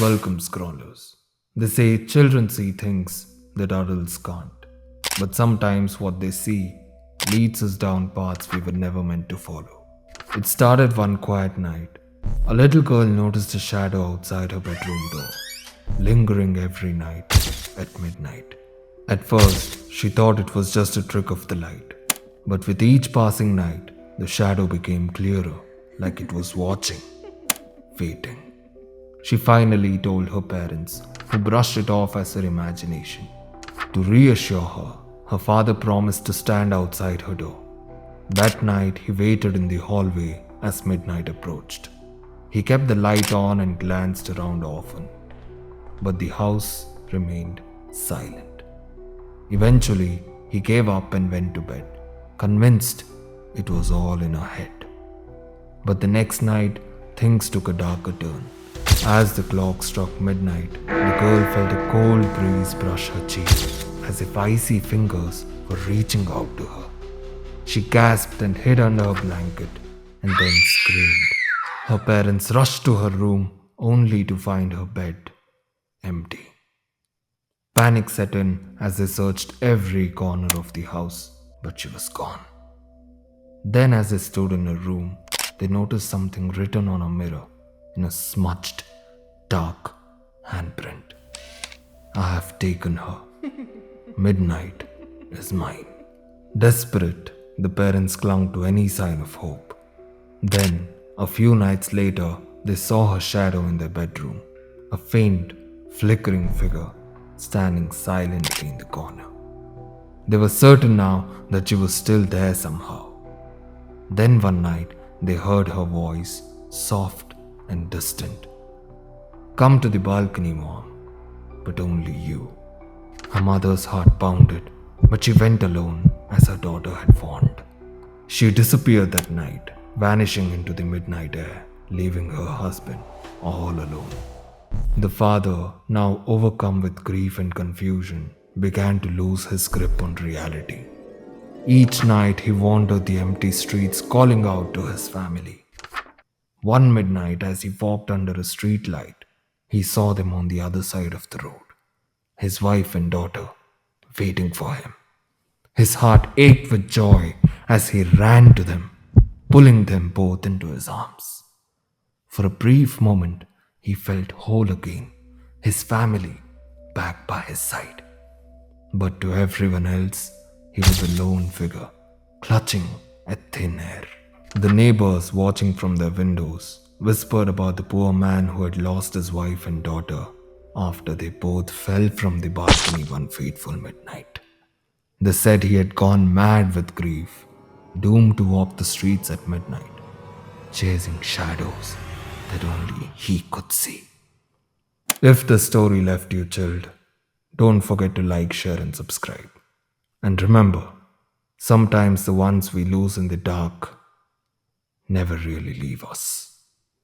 Welcome, scrollers. They say children see things that adults can't. But sometimes what they see leads us down paths we were never meant to follow. It started one quiet night. A little girl noticed a shadow outside her bedroom door, lingering every night at midnight. At first, she thought it was just a trick of the light. But with each passing night, the shadow became clearer, like it was watching, waiting. She finally told her parents, who brushed it off as her imagination. To reassure her, her father promised to stand outside her door. That night, he waited in the hallway as midnight approached. He kept the light on and glanced around often, but the house remained silent. Eventually, he gave up and went to bed, convinced it was all in her head. But the next night, things took a darker turn. As the clock struck midnight, the girl felt a cold breeze brush her cheek, as if icy fingers were reaching out to her. She gasped and hid under her blanket and then screamed. Her parents rushed to her room only to find her bed empty. Panic set in as they searched every corner of the house, but she was gone. Then, as they stood in her room, they noticed something written on a mirror in a smudged, dark handprint. I have taken her. Midnight is mine. Desperate, the parents clung to any sign of hope. Then, a few nights later, they saw her shadow in their bedroom, a faint, flickering figure standing silently in the corner. They were certain now that she was still there somehow. Then one night, they heard her voice, soft and distant. Come to the balcony, Mom, but only you. Her mother's heart pounded, but she went alone as her daughter had warned. She disappeared that night, vanishing into the midnight air, leaving her husband all alone. The father, now overcome with grief and confusion, began to lose his grip on reality. Each night he wandered the empty streets calling out to his family. One midnight, as he walked under a street light, he saw them on the other side of the road, his wife and daughter, waiting for him. His heart ached with joy as he ran to them, pulling them both into his arms. For a brief moment, he felt whole again, his family back by his side. But to everyone else, he was a lone figure, clutching at thin air. The neighbors, watching from their windows, whispered about the poor man who had lost his wife and daughter after they both fell from the balcony one fateful midnight. They said he had gone mad with grief, doomed to walk the streets at midnight, chasing shadows that only he could see. If the story left you chilled, don't forget to like, share, and subscribe. And remember, sometimes the ones we lose in the dark never really leave us.